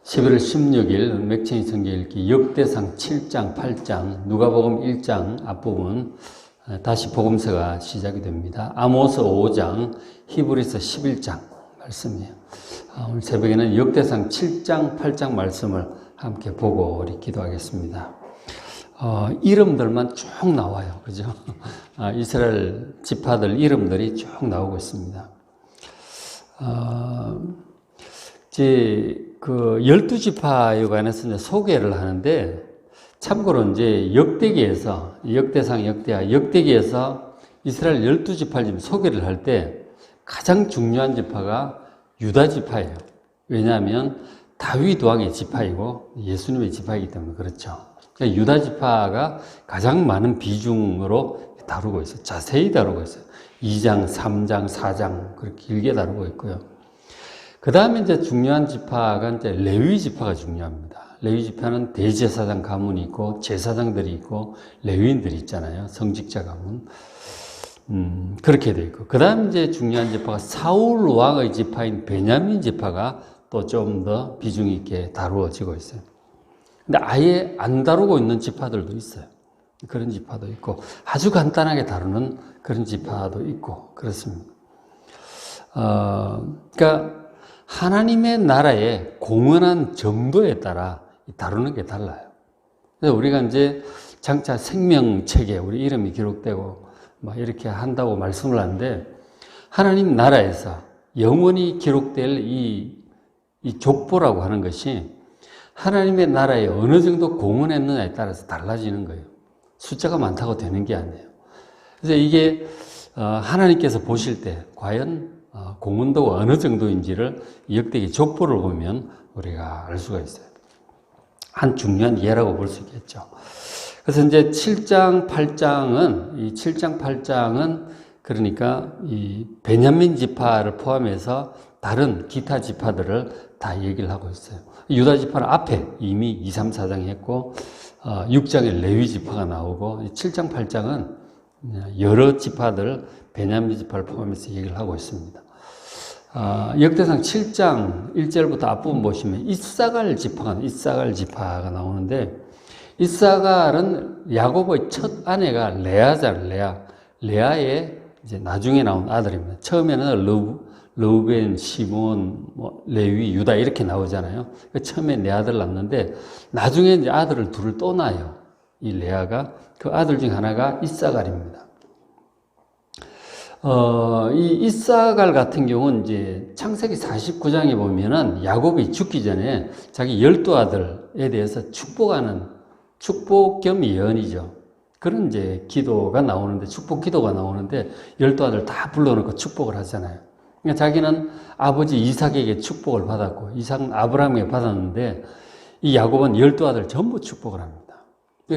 11월 16일 맥체인 성경 읽기 역대상 7장, 8장, 누가복음 1장 앞부분 다시 복음서가 시작이 됩니다. 아모스 5장, 히브리서 11장 말씀이에요. 오늘 새벽에는 역대상 7장, 8장 말씀을 함께 보고 우리 기도하겠습니다. 이름들만 쭉 나와요. 그죠? 이스라엘 지파들 이름들이 쭉 나오고 있습니다. 그 12지파에 관해서 이제 소개를 하는데, 참고로 이제 역대상 역대기에서 이스라엘 12지파를 지금 소개를 할 때 가장 중요한 지파가 유다 지파예요. 왜냐하면 다윗 왕의 지파이고 예수님의 지파이기 때문에 그렇죠. 그러니까 유다 지파가 가장 많은 비중으로 다루고 있어요. 자세히 다루고 있어요. 2장, 3장, 4장 그렇게 길게 다루고 있고요. 그 다음에 이제 중요한 지파가 이제 레위 지파가 중요합니다. 레위 지파는 대제사장 가문이 있고 제사장들이 있고 레위인들이 있잖아요. 성직자 가문. 그렇게 돼 있고. 그 다음 이제 중요한 지파가 사울 왕의 지파인 베냐민 지파가 또 좀 더 비중 있게 다루어지고 있어요. 근데 아예 안 다루고 있는 지파들도 있어요. 그런 지파도 있고 아주 간단하게 다루는 그런 지파도 있고 그렇습니다. 그러니까 하나님의 나라의 공헌한 정도에 따라 다루는 게 달라요. 그래서 우리가 이제 장차 생명책에 우리 이름이 기록되고 막 이렇게 한다고 말씀을 하는데, 하나님 나라에서 영원히 기록될 이 족보라고 하는 것이 하나님의 나라에 어느 정도 공헌했느냐에 따라서 달라지는 거예요. 숫자가 많다고 되는 게 아니에요. 그래서 이게 하나님께서 보실 때 과연 공헌도가 어느 정도인지를 역대기 족보를 보면 우리가 알 수가 있어요. 한 중요한 예라고 볼 수 있겠죠. 그래서 이제 7장, 8장은, 이 7장, 8장은 그러니까 이 베냐민 지파를 포함해서 다른 기타 지파들을 다 얘기를 하고 있어요. 유다 지파는 앞에 이미 2, 3, 4장 했고, 6장에 레위 지파가 나오고, 7장, 8장은 여러 지파들, 베냐민 지파를 포함해서 얘기를 하고 있습니다. 역대상 7장 1절부터 앞부분 보시면 이사갈 지파가 나오는데, 이사갈은 야곱의 첫 아내가 레아잖아요. 레아의 이제 나중에 나온 아들입니다. 처음에는 르우벤, 시몬, 레위, 유다 이렇게 나오잖아요. 처음에 네 아들 낳는데 나중에 이제 아들을 둘을 또 낳아요. 이 레아가. 그 아들 중 하나가 이사갈입니다. 이 이사갈 같은 경우는 이제 창세기 49장에 보면은 야곱이 죽기 전에 자기 12아들에 대해서 축복 겸 예언이죠. 그런 이제 기도가 나오는데, 축복 기도가 나오는데 12아들 다 불러놓고 축복을 하잖아요. 그러니까 자기는 아버지 이삭에게 축복을 받았고, 이삭은 아브라함에게 받았는데, 이 야곱은 12아들 전부 축복을 합니다.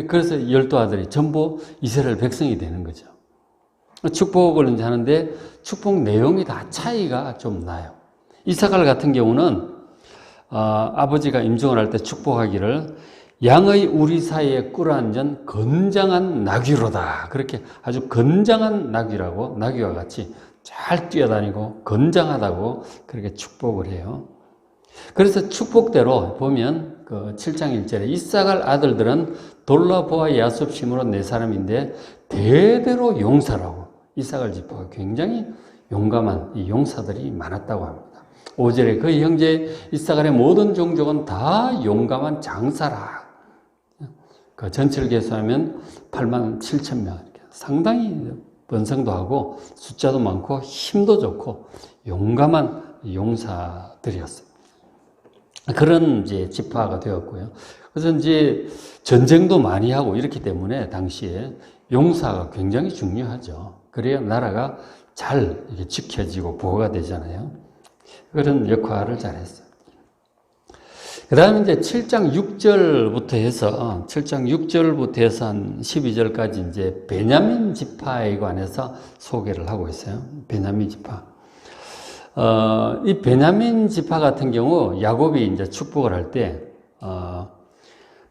그래서 12아들이 전부 이스라엘 백성이 되는 거죠. 축복을 이제 하는데 축복 내용이 다 차이가 좀 나요. 이사갈 같은 경우는 아버지가 임종을 할 때 축복하기를 양의 우리 사이에 꿀어앉은 건장한 나귀로다. 그렇게 아주 건장한 나귀라고, 나귀와 같이 잘 뛰어다니고 건장하다고 그렇게 축복을 해요. 그래서 축복대로 보면 그 7장 1절에 이사갈 아들들은 돌라보아 야숲 시므론 네 사람인데 대대로 용사라고. 이사갈 지파가 굉장히 용감한 이 용사들이 많았다고 합니다. 5절에 그의 형제 이사갈의 모든 종족은 다 용감한 장사라. 그 전체를 계수하면 8만 7천 명. 상당히 번성도 하고 숫자도 많고 힘도 좋고 용감한 용사들이었어요. 그런 이제 지파가 되었고요. 그래서 이제 전쟁도 많이 하고 이렇기 때문에 당시에 용사가 굉장히 중요하죠. 그래야 나라가 잘 이렇게 지켜지고 보호가 되잖아요. 그런 역할을 잘했어요. 그 다음에 이제 7장 6절부터 해서 한 12절까지 이제 베냐민 지파에 관해서 소개를 하고 있어요. 베냐민 지파. 이 베냐민 지파 같은 경우 야곱이 이제 축복을 할 때,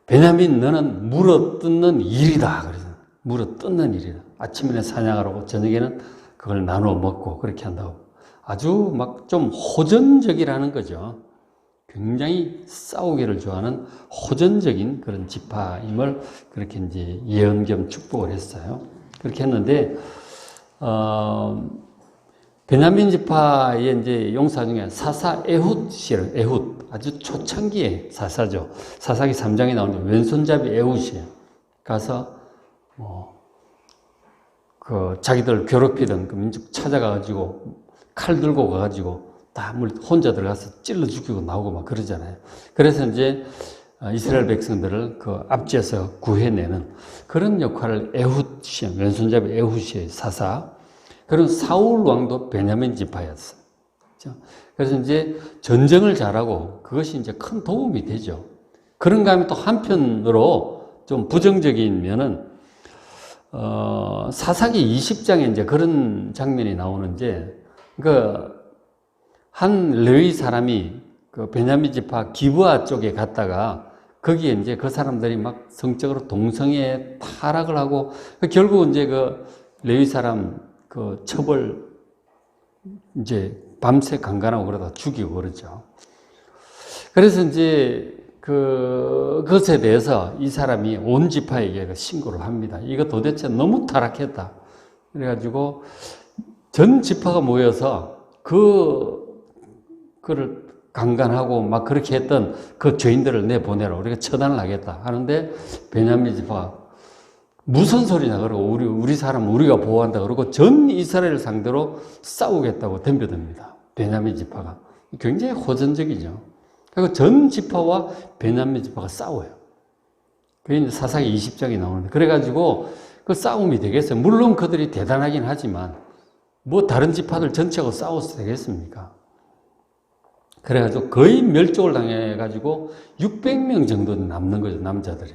베냐민 너는 물어 뜯는 일이다. 그래서 물어 뜯는 일이다. 아침에는 사냥을 하고 저녁에는 그걸 나누어 먹고 그렇게 한다고. 아주 막 좀 호전적이라는 거죠. 굉장히 싸우기를 좋아하는 호전적인 그런 지파임을 그렇게 이제 예언 겸 축복을 했어요. 그렇게 했는데, 베냐민 지파의 이제 용사 중에 사사 에훗이에요. 에훗. 아주 초창기의 사사죠. 사사기 3장에 나오는 왼손잡이 에훗이에요. 가서, 자기들 괴롭히던 그 민족 찾아가가지고, 칼 들고 가가지고, 다 혼자 들어가서 찔러 죽이고 나오고 막 그러잖아요. 그래서 이제 이스라엘 백성들을 그 앞지에서 구해내는 그런 역할을 에훗이, 왼손잡이 에훗이 사사. 그런 사울 왕도 베냐민 지파였어요. 그래서 이제 전쟁을 잘하고 그것이 이제 큰 도움이 되죠. 그런가 하면 또 한편으로 좀 부정적인 면은, 사사기 20장에 이제 그런 장면이 나오는데, 한 레위 사람이 그 베냐민 지파 기브아 쪽에 갔다가 거기에 이제 그 사람들이 막 성적으로 동성애 타락을 하고 결국 이제 그 레위 사람 그 처벌 이제 밤새 강간하고 그러다 죽이고 그러죠. 그래서 이제 그것에 대해서 이 사람이 온 지파에게 신고를 합니다. 이거 도대체 너무 타락했다. 그래가지고 전 지파가 모여서 그를 강간하고 막 그렇게 했던 그 죄인들을 내보내라. 우리가 처단을 하겠다. 하는데 베냐민 지파가 무슨 소리냐 그러고 우리 사람 우리가 보호한다 그러고 전 이스라엘 상대로 싸우겠다고 덤벼듭니다. 베냐민 지파가 굉장히 호전적이죠. 그리고 전 지파와 베냐민 지파가 싸워요. 그게 이제 사사기 20장이 나오는데 그래가지고 그 싸움이 되겠어요. 물론 그들이 대단하긴 하지만 뭐 다른 지파들 전체하고 싸워서 되겠습니까? 그래가지고 거의 멸족을 당해가지고 600명 정도 남는 거죠, 남자들이.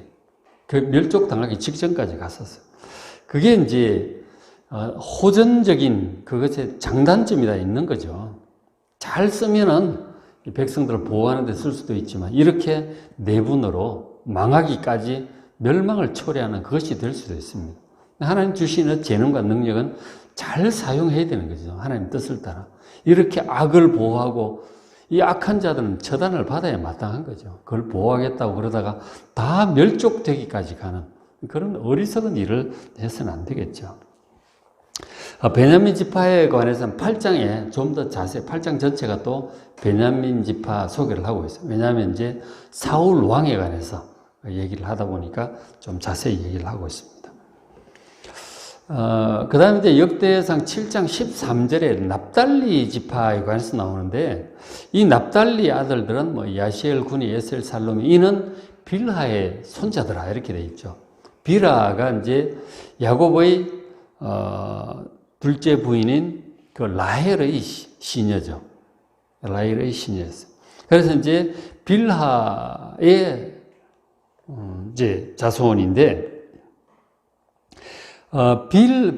그 멸족 당하기 직전까지 갔었어요. 그게 이제 호전적인 그것의 장단점이 다 있는 거죠. 잘 쓰면은 백성들을 보호하는 데 쓸 수도 있지만 이렇게 내분으로 망하기까지 멸망을 초래하는 그것이 될 수도 있습니다. 하나님 주시는 재능과 능력은 잘 사용해야 되는 거죠. 하나님 뜻을 따라. 이렇게 악을 보호하고 이 악한 자들은 처단을 받아야 마땅한 거죠. 그걸 보호하겠다고 그러다가 다 멸족되기까지 가는 그런 어리석은 일을 해서는 안 되겠죠. 베냐민 지파에 관해서는 8장에 좀 더 자세히 8장 전체가 또 베냐민 지파 소개를 하고 있어요. 왜냐하면 이제 사울 왕에 관해서 얘기를 하다 보니까 좀 자세히 얘기를 하고 있습니다. 그 다음에 이제 역대상 7장 13절에 납달리 지파에 관해서 나오는데 이 납달리 아들들은 뭐 야시엘, 군이, 에셀, 살롬이 이는 빌하의 손자들아 이렇게 돼 있죠. 빌하가 이제 야곱의 둘째 부인인 그 라헬의 시녀죠. 라헬의 시녀였어요. 그래서 이제 빌하의 이제 자손인데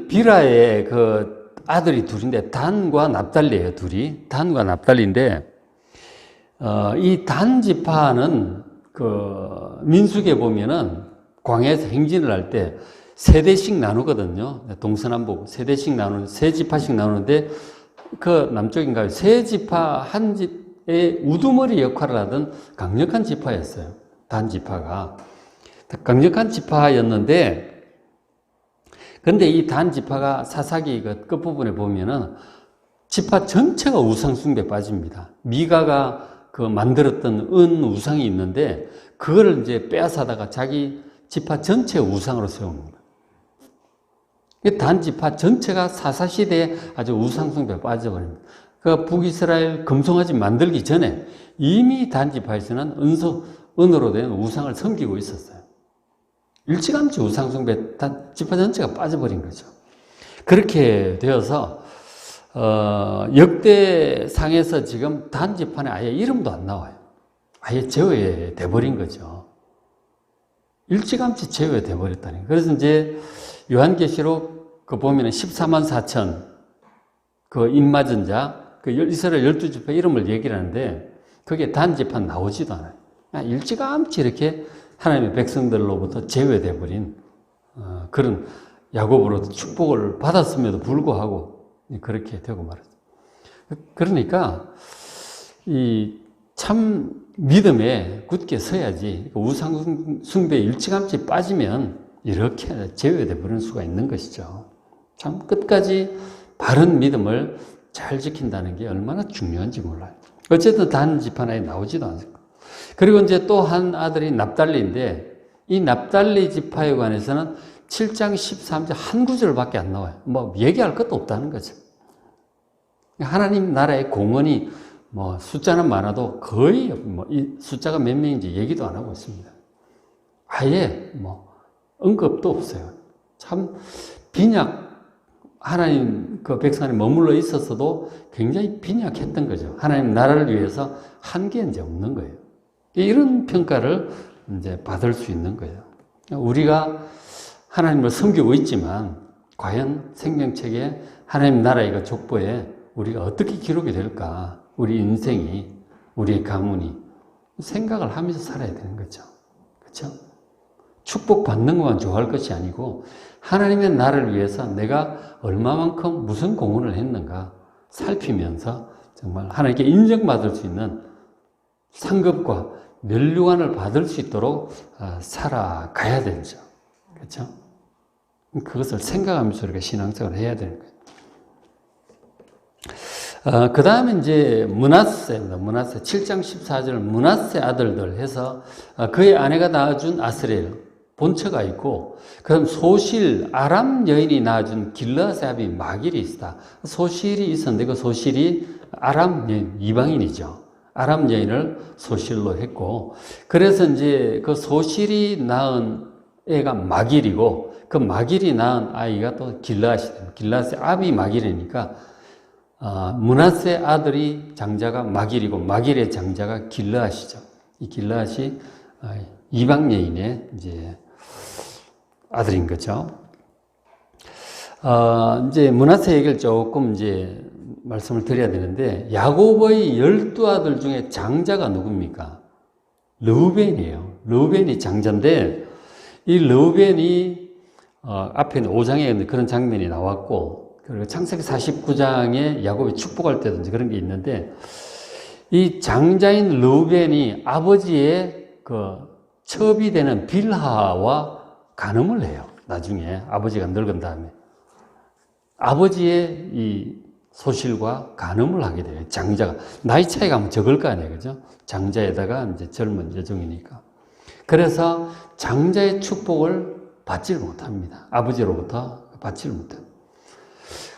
빌하의 그 아들이 둘인데 단과 납달리예요, 둘이. 단과 납달리인데 이 단 지파는 그 민수기에 보면은 광야에서 행진을 할 때 세대씩 나누거든요. 동서남북 세대씩 나누는 세 지파씩 나누는데 그 남쪽인가요? 세 지파 한 집의 우두머리 역할을 하던 강력한 지파였어요. 단 지파가 강력한 지파였는데 근데 이 단 지파가 사사기 그 끝부분에 보면은 지파 전체가 우상숭배에 빠집니다. 미가가 그 만들었던 은 우상이 있는데 그거를 이제 빼앗아다가 자기 지파 전체 우상으로 세웁니다. 단 지파 전체가 사사시대에 아주 우상숭배에 빠져버립니다. 그 북이스라엘 금송아지 만들기 전에 이미 단 지파에서는 은으로 된 우상을 섬기고 있었어요. 일찌감치 우상숭배 지파 전체가 빠져버린 거죠. 그렇게 되어서 역대상에서 지금 단 지파는 아예 이름도 안 나와요. 아예 제외돼 버린 거죠. 일찌감치 제외돼 버렸다니. 그래서 이제 요한계시록 그 보면은 14만 4천 그 입맞은 자, 그 이스라엘 12지파 이름을 얘기를 하는데 그게 단 지파 나오지도 않아요. 일찌감치 이렇게 하나님의 백성들로부터 제외돼 버린 그런 야곱으로부터 축복을 받았음에도 불구하고 그렇게 되고 말이죠. 그러니까 이 참 믿음에 굳게 서야지 우상 숭배에 일찌감치 빠지면 이렇게 제외돼 버릴 수가 있는 것이죠. 참 끝까지 바른 믿음을 잘 지킨다는 게 얼마나 중요한지 몰라요. 어쨌든 단 지파나에 나오지도 않습니다. 그리고 이제 또 한 아들이 납달리인데 이 납달리 지파에 관해서는 7장 13절 한 구절밖에 안 나와요. 뭐 얘기할 것도 없다는 거죠. 하나님 나라의 공헌이 뭐 숫자는 많아도 거의 뭐 이 숫자가 몇 명인지 얘기도 안 하고 있습니다. 아예 뭐 언급도 없어요. 참 빈약 하나님 그 백성에 머물러 있었어도 굉장히 빈약했던 거죠. 하나님 나라를 위해서 한 게 이제 없는 거예요. 이런 평가를 이제 받을 수 있는 거예요. 우리가 하나님을 섬기고 있지만 과연 생명책에 하나님 나라의 그 족보에 우리가 어떻게 기록이 될까? 우리 인생이, 우리의 가문이 생각을 하면서 살아야 되는 거죠. 그렇죠? 축복받는 것만 좋아할 것이 아니고 하나님의 나라를 위해서 내가 얼마만큼 무슨 공헌을 했는가 살피면서 정말 하나님께 인정받을 수 있는 상급과 면류관을 받을 수 있도록 살아가야 되죠. 그렇죠? 그것을 생각하면서 우리가 신앙생활을 해야 되는 거예요. 그 다음에 이제 므낫세입니다. 므낫세 7장 14절 므낫세 아들들 해서 그의 아내가 낳아준 아스리엘 본처가 있고 그다음 소실 아람 여인이 낳아준 길르앗의 아비 마길이 있다. 소실이 있었는데 그 소실이 아람 여인 이방인이죠. 아람 여인을 소실로 했고 그래서 이제 그 소실이 낳은 애가 마길이고 그 마길이 낳은 아이가 또 길르앗이 됩니다. 길르앗의 아비 마길이니까 므낫세 아들이 장자가 마길이고 마길의 장자가 길르앗이죠. 이 길르앗이 이방 여인의 이제 아들인 거죠. 이제 므낫세 얘기를 조금 이제 말씀을 드려야 되는데 야곱의 12아들 중에 장자가 누굽니까? 르우벤이에요. 르우벤이 장자인데 이 르우벤이 앞에 5장에 그런 장면이 나왔고 그리고 창세기 49장에 야곱이 축복할 때도 그런 게 있는데 이 장자인 르우벤이 아버지의 그 첩이 되는 빌하와 간음을 해요. 나중에 아버지가 늙은 다음에 아버지의 이 소실과 간음을 하게 돼요. 장자가 나이 차이가 하면 적을 거 아니에요, 그죠? 장자에다가 이제 젊은 여종이니까. 그래서 장자의 축복을 받지를 못합니다. 아버지로부터 받지를 못해요.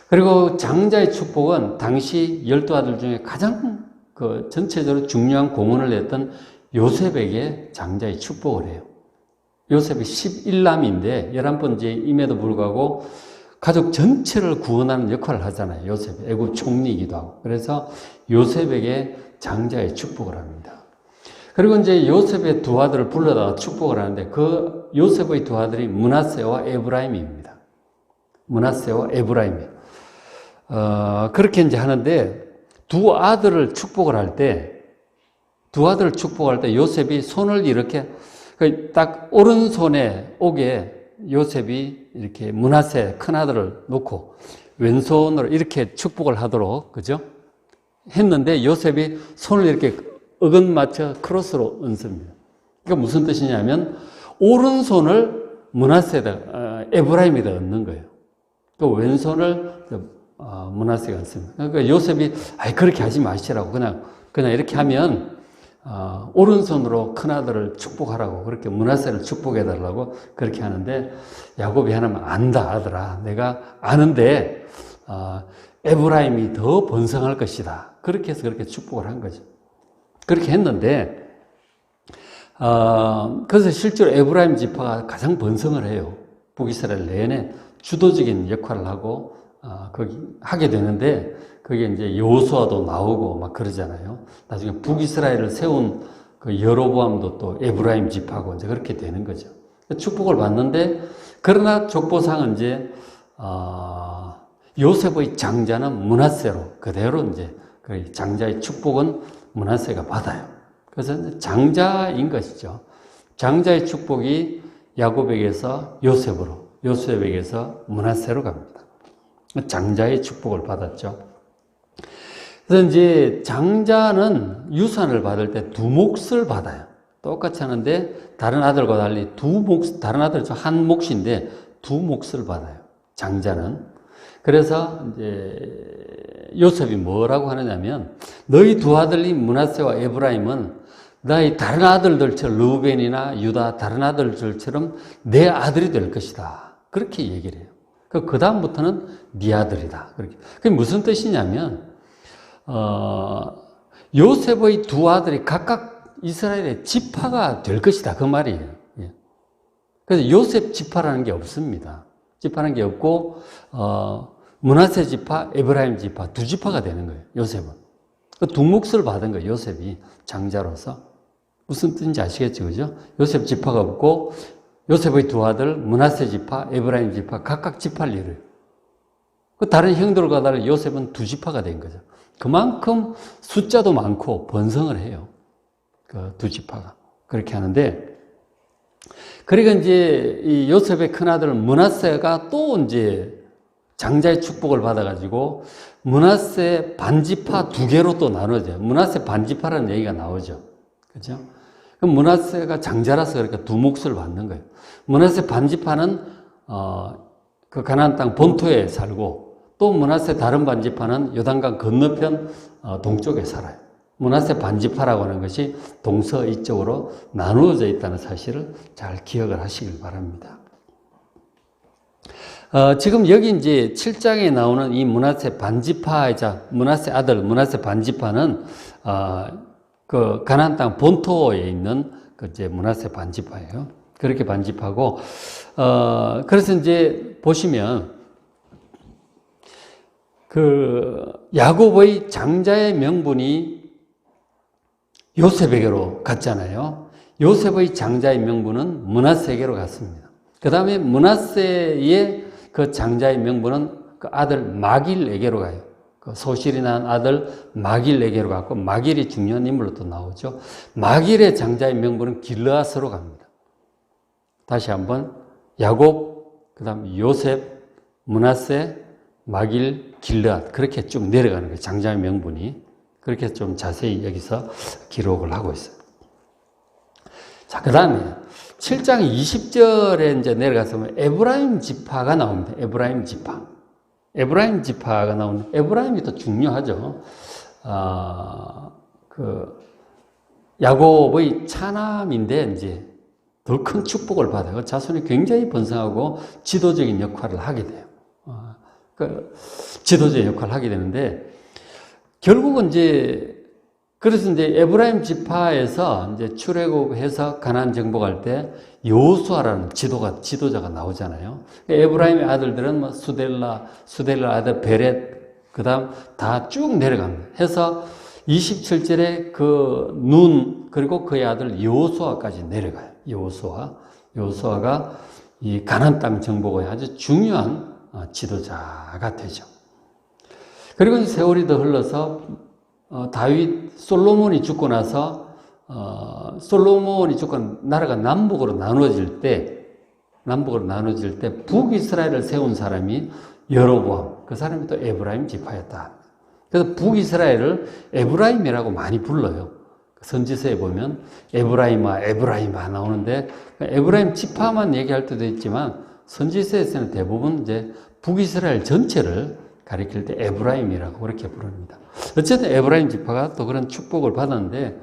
그리고 장자의 축복은 당시 12아들 중에 가장 그 전체적으로 중요한 공헌을 했던 요셉에게 장자의 축복을 해요. 요셉이 11남인데 11번째임에도 불구하고 가족 전체를 구원하는 역할을 하잖아요. 요셉이 애굽 총리이기도 하고. 그래서 요셉에게 장자의 축복을 합니다. 그리고 이제 요셉의 두 아들을 불러다가 축복을 하는데 그 요셉의 두 아들이 므낫세와 에브라임입니다. 므낫세와 에브라임. 그렇게 이제 하는데 두 아들을 축복을 할 때 요셉이 손을 이렇게 딱 오른손에 옥에 요셉이 이렇게 므낫세 큰아들을 놓고 왼손으로 이렇게 축복을 하도록 그죠? 했는데 요셉이 손을 이렇게 어긋맞춰 크로스로 얹습니다. 그러니까 무슨 뜻이냐면 오른손을 므낫세에다 에브라임에다 얹는 거예요. 또 왼손을 므낫세가 얹습니다. 그러니까 요셉이 그렇게 하지 마시라고 그냥 이렇게 하면 오른손으로 큰아들을 축복하라고 그렇게 므낫세를 축복해달라고 그렇게 하는데 야곱이 하나만 안다 아들아 내가 아는데 에브라임이 더 번성할 것이다 그렇게 해서 그렇게 축복을 한 거죠. 그렇게 했는데 그래서 실제로 에브라임 지파가 가장 번성을 해요. 북이스라엘 내내 주도적인 역할을 하고 거기 하게 되는데 그게 이제 여호수아도 나오고 막 그러잖아요. 나중에 북이스라엘을 세운 그 여로보암도 또 에브라임 지파고 이제 그렇게 되는 거죠. 축복을 받는데 그러나 족보상은 이제 요셉의 장자는 므낫세로 그대로 이제 그 장자의 축복은 므낫세가 받아요. 그래서 이제 장자인 것이죠. 장자의 축복이 야곱에게서 요셉으로, 요셉에게서 므낫세로 갑니다. 장자의 축복을 받았죠. 그래서 이제 장자는 유산을 받을 때 두 몫을 받아요. 똑같이 하는데 다른 아들과 달리 다른 아들 한 몫인데 두 몫을 받아요. 장자는. 그래서 이제 요셉이 뭐라고 하느냐면 너희 두 아들이 므낫세와 에브라임은 너희 다른 아들들처럼 르우벤이나 유다 다른 아들들처럼 내 아들이 될 것이다. 그렇게 얘기를 해요. 그 다음부터는 네 아들이다. 그렇게. 그게 무슨 뜻이냐면 요셉의 두 아들이 각각 이스라엘의 지파가 될 것이다. 그 말이에요. 예. 그래서 요셉 지파라는 게 없습니다. 지파라는 게 없고 므낫세 지파, 에브라임 지파 두 지파가 되는 거예요. 요셉은. 그 두 몫을 받은 거예요. 요셉이 장자로서. 무슨 뜻인지 아시겠죠? 그죠? 요셉 지파가 없고 요셉의 두 아들 므낫세 지파, 에브라임 지파 각각 지파를 이뤄요. 그 다른 형들과 달리 요셉은 두 지파가 된 거죠. 그만큼 숫자도 많고 번성을 해요. 그 두 지파가. 그렇게 하는데, 그러니까 이제 이 요셉의 큰아들 므낫세가 또 이제 장자의 축복을 받아가지고 므낫세 반지파 두 개로 또 나눠져요. 므낫세 반지파라는 얘기가 나오죠. 그죠? 그럼 므낫세가 장자라서 그러니까 두 몫을 받는 거예요. 므낫세 반지파는 그 가나안 땅 본토에 살고 또 므낫세 다른 반지파는 요단강 건너편 동쪽에 살아요. 므낫세 반지파라고 하는 것이 동서이쪽으로 나누어져 있다는 사실을 잘 기억을 하시길 바랍니다. 지금 여기 이제 7장에 나오는 이 므낫세 반지파이자 므낫세 아들 므낫세 반지파는 그 가나안 땅 본토에 있는 그 이제 므낫세 반지파예요. 그렇게 반지파고 그래서 이제 보시면 그 야곱의 장자의 명분이 요셉에게로 갔잖아요. 요셉의 장자의 명분은 므낫세에게로 갔습니다. 그 다음에 므낫세의 그 장자의 명분은 그 아들 마길에게로 가요. 그 소실이 난 아들 마길에게로 갔고 마길이 중요한 인물로 또 나오죠. 마길의 장자의 명분은 길르앗으로 갑니다. 다시 한번 야곱, 그 다음 요셉, 므낫세, 마길, 길르앗 그렇게 쭉 내려가는 거예요. 장자의 명분이. 그렇게 좀 자세히 여기서 기록을 하고 있어요. 자, 그 다음에 7장 20절에 이제 내려가서 에브라임 지파가 나옵니다. 에브라임 지파. 에브라임 지파가 나오는, 에브라임이 또 중요하죠. 야곱의 차남인데 이제 더 큰 축복을 받아요. 자손이 굉장히 번성하고 지도적인 역할을 하게 돼요. 지도적인 역할을 하게 되는데, 결국은 이제, 그래서 이제 에브라임 지파에서 이제 출애굽해서 가나안 정복할 때 여호수아라는 지도자가 나오잖아요. 에브라임의 아들들은 뭐 수델라 아들 베렛, 그 다음 다 쭉 내려갑니다. 해서 27절에 그리고 그의 아들 여호수아까지 내려가요. 여호수아가 이 가나안 땅 정복의 아주 중요한 지도자가 되죠. 그리고 세월이 더 흘러서 솔로몬이 죽고 나서 나라가 남북으로 나눠질 때 북이스라엘을 세운 사람이 여로보암, 그 사람이 또 에브라임 지파였다. 그래서 북이스라엘을 에브라임이라고 많이 불러요. 선지서에 보면 에브라임아 나오는데 에브라임 지파만 얘기할 때도 있지만 선지서에서는 대부분 이제 북이스라엘 전체를 가리킬 때 에브라임이라고 그렇게 부릅니다. 어쨌든 에브라임 지파가 또 그런 축복을 받았는데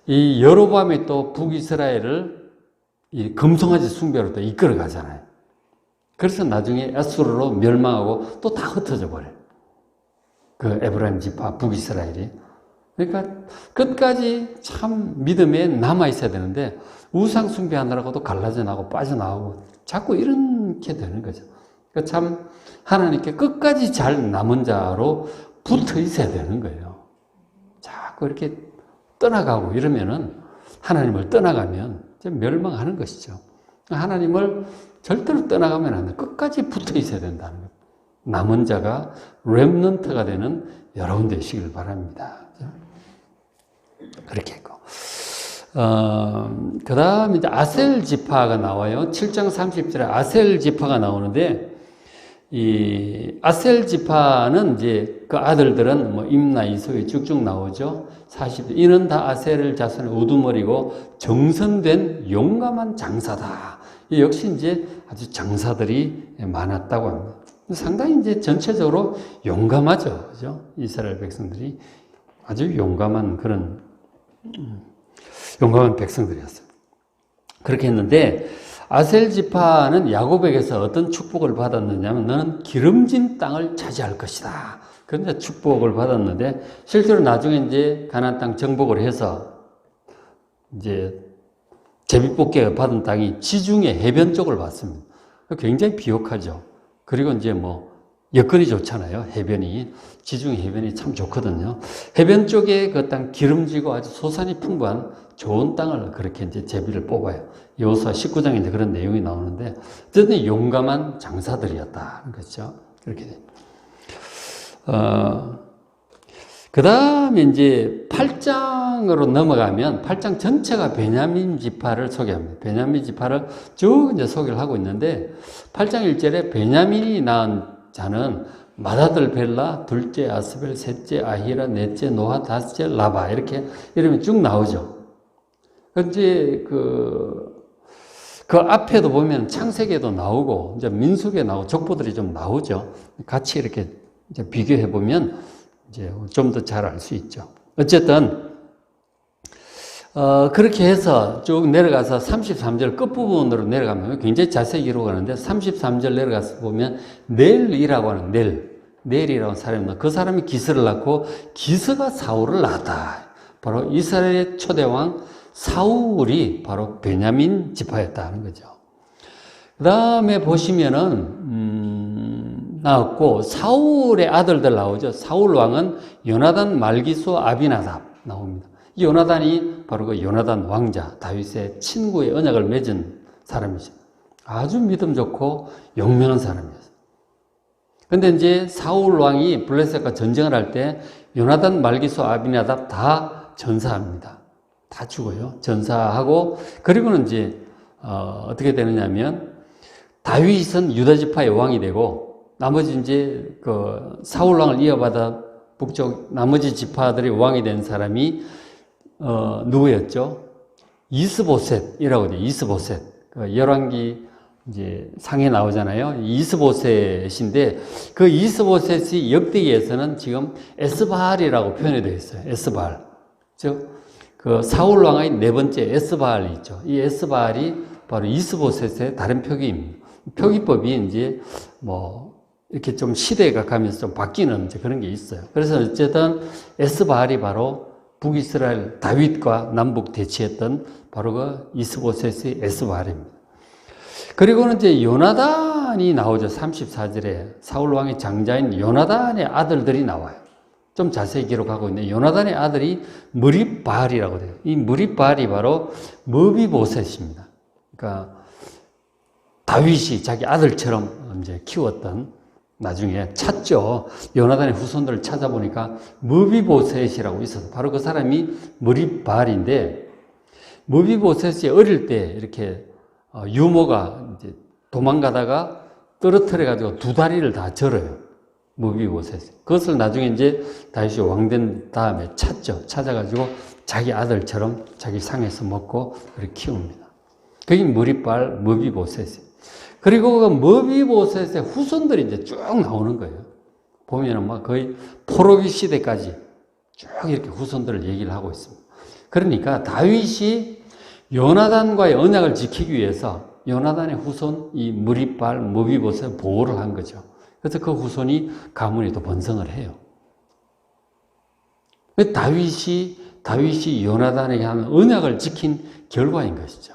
이 여로보암이 또 북이스라엘을 이 금송아지 숭배로 또 이끌어 가잖아요. 그래서 나중에 아수르로 멸망하고 또 다 흩어져 버려요. 그 에브라임 지파 북이스라엘이. 그러니까 끝까지 참 믿음에 남아 있어야 되는데 우상 숭배하느라고도 갈라져 나고 빠져나오고 자꾸 이렇게 되는 거죠. 그러니까 참 하나님께 끝까지 잘 남은 자로 붙어 있어야 되는 거예요. 자꾸 이렇게 떠나가고 이러면은 하나님을 떠나가면 멸망하는 것이죠. 하나님을 절대로 떠나가면 안 돼. 끝까지 붙어 있어야 된다는 거예요. 남은 자가 렘넌트가 되는 여러분 되시길 바랍니다. 그렇게 했고. 그 다음 이제 아셀 지파가 나와요. 7장 30절에 아셀 지파가 나오는데, 이 아셀 지파는 이제 그 아들들은 뭐 임나 이소에 쭉쭉 나오죠. 40 이는 다 아셀 자손의 우두머리고 정선된 용감한 장사다. 이 역시 이제 아주 장사들이 많았다고 합니다. 상당히 이제 전체적으로 용감하죠. 그죠? 이스라엘 백성들이 아주 용감한 그런 용감한 백성들이었어요. 그렇게 했는데 아셀 지파는 야곱에게서 어떤 축복을 받았느냐면 너는 기름진 땅을 차지할 것이다. 그런 축복을 받았는데 실제로 나중에 이제 가나안 땅 정복을 해서 이제 제비뽑기가 받은 땅이 지중해 해변 쪽을 받습니다. 굉장히 비옥하죠. 그리고 이제 뭐 여건이 좋잖아요. 해변이 지중해 해변이 참 좋거든요. 해변 쪽에 그 땅 기름지고 아주 소산이 풍부한 좋은 땅을 그렇게 이제 제비를 뽑아요. 여호수아 19장에 이제 그런 내용이 나오는데 어쨌든 용감한 장사들이었다. 그렇죠? 그렇게 돼. 그 다음에 이제 8장으로 넘어가면 8장 전체가 베냐민 지파를 소개합니다. 베냐민 지파를 쭉 이제 소개를 하고 있는데 8장 1절에 베냐민이 낳은 자는 맏아들 벨라, 둘째 아스벨, 셋째 아히라, 넷째 노아, 다섯째 라바 이렇게 이름이 쭉 나오죠. 이제 그 앞에도 보면 창세기에도 나오고 이제 민수기에 나오고 족보들이 좀 나오죠. 같이 이렇게 이제 비교해 보면 이제 좀 더 잘 알 수 있죠. 어쨌든 그렇게 해서 쭉 내려가서 33절 끝부분으로 내려가면 굉장히 자세히 기록하는데 33절 내려가서 보면 넬이라고 하는 넬이라고 하는 사람이 있는데 그 사람이 기스를 낳고 기스가 사울을 낳았다. 바로 이스라엘의 초대왕 사울이 바로 베냐민 지파였다는 거죠. 그 다음에 보시면은 나왔고 사울의 아들들 나오죠. 사울 왕은 요나단, 말기수, 아비나답 나옵니다. 이 요나단이 바로 그 요나단 왕자 다윗의 친구의 언약을 맺은 사람이죠. 아주 믿음 좋고 용맹한 사람이었어요. 그런데 이제 사울 왕이 블레셋과 전쟁을 할 때 요나단, 말기수, 아비나답 다 전사합니다. 다 죽어요. 전사하고 그리고는 이제 어떻게 되느냐면 다윗은 유다 지파의 왕이 되고 나머지 이제 그 사울 왕을 이어받아 북쪽 나머지 지파들이 왕이 된 사람이 누구였죠? 이스보셋이라고 돼요. 이스보셋. 그 열왕기 이제 상에 나오잖아요. 이스보셋인데 그 이스보셋이 역대기에서는 지금 에스바알이라고 표현이 되어 있어요. 에스바알. 즉 그 사울 왕의 네 번째 에스바알이 있죠. 이 에스바알이 바로 이스보셋의 다른 표기입니다. 표기법이 이제 뭐 이렇게 좀 시대가 가면서 좀 바뀌는 이제 그런 게 있어요. 그래서 어쨌든 에스바알이 바로 북이스라엘 다윗과 남북 대치했던 바로 그 이스보셋의 에스바알입니다. 그리고는 이제 요나단이 나오죠. 34절에 사울 왕의 장자인 요나단의 아들들이 나와요. 좀 자세히 기록하고 있는데 요나단의 아들이 무립바알이라고 돼요. 이 무립바알이 바로 머비보셋입니다. 그러니까 다윗이 자기 아들처럼 이제 키웠던 나중에 찾죠. 요나단의 후손들을 찾아보니까 머비보셋이라고 있어서 바로 그 사람이 무립바알인데 머비보셋이 어릴 때 이렇게 유모가 이제 도망가다가 떨어뜨려가지고 두 다리를 다 절어요. 머비보셋. 그것을 나중에 이제 다윗이 왕된 다음에 찾죠. 찾아가지고 자기 아들처럼 자기 상에서 먹고 그렇게 키웁니다. 그게 무립바알 머비보셋이에요. 그리고 그 머비보셋의 후손들이 이제 쭉 나오는 거예요. 보면은 막 거의 포로기 시대까지 쭉 이렇게 후손들을 얘기를 하고 있습니다. 그러니까 다윗이 요나단과의 언약을 지키기 위해서 요나단의 후손 이 무립바알 머비보셋 보호를 한 거죠. 그래서 그 후손이 가문이 또 번성을 해요. 다윗이 요나단에게 한 언약을 지킨 결과인 것이죠.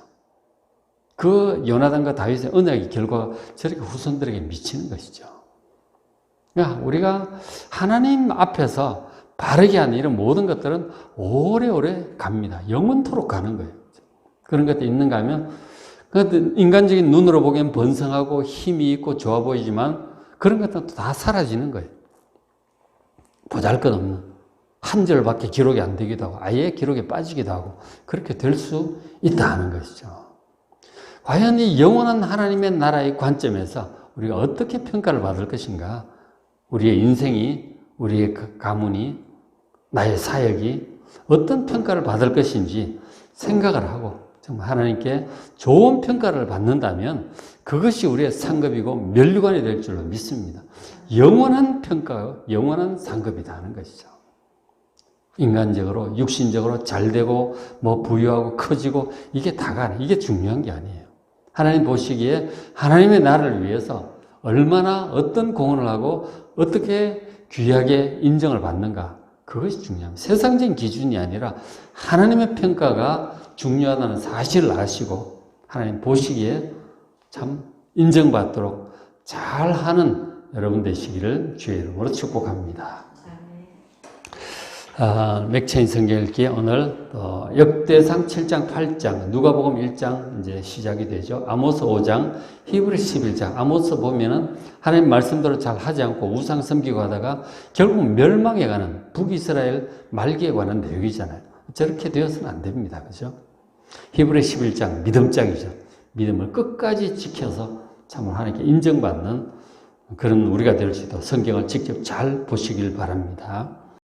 그 요나단과 다윗의 언약의 결과가 저렇게 후손들에게 미치는 것이죠. 그러니까 우리가 하나님 앞에서 바르게 하는 이런 모든 것들은 오래오래 갑니다. 영원토록 가는 거예요. 그런 것도 있는가 하면 인간적인 눈으로 보기엔 번성하고 힘이 있고 좋아 보이지만 그런 것들은 다 사라지는 거예요. 보잘것없는 한 절밖에 기록이 안 되기도 하고 아예 기록에 빠지기도 하고 그렇게 될 수 있다는 것이죠. 과연 이 영원한 하나님의 나라의 관점에서 우리가 어떻게 평가를 받을 것인가? 우리의 인생이, 우리의 가문이, 나의 사역이 어떤 평가를 받을 것인지 생각을 하고 정말 하나님께 좋은 평가를 받는다면 그것이 우리의 상급이고 면류관이 될 줄로 믿습니다. 영원한 평가와 영원한 상급이다 하는 것이죠. 인간적으로, 육신적으로 잘되고 부유하고 커지고 이게 다가 이게 중요한 게 아니에요. 하나님 보시기에 하나님의 나라를 위해서 얼마나 어떤 공헌을 하고 어떻게 귀하게 인정을 받는가 그것이 중요합니다. 세상적인 기준이 아니라 하나님의 평가가 중요하다는 사실을 아시고 하나님 보시기에 참 인정받도록 잘하는 여러분 되시기를 주의 이름으로 축복합니다. 맥체인 성경 읽기 오늘 역대상 7장 8장 누가복음 1장 이제 시작이 되죠. 아모스 5장 히브리서 11장 아모스 보면은 하나님 말씀대로 잘 하지 않고 우상 섬기고 하다가 결국 멸망해 가는 북이스라엘 말기에 관한 내용이잖아요. 저렇게 되어서는 안 됩니다. 그죠? 히브리서 11장 믿음장이죠. 믿음을 끝까지 지켜서 참으로 하나님께 인정받는 그런 우리가 될 수 있도록 성경을 직접 잘 보시길 바랍니다.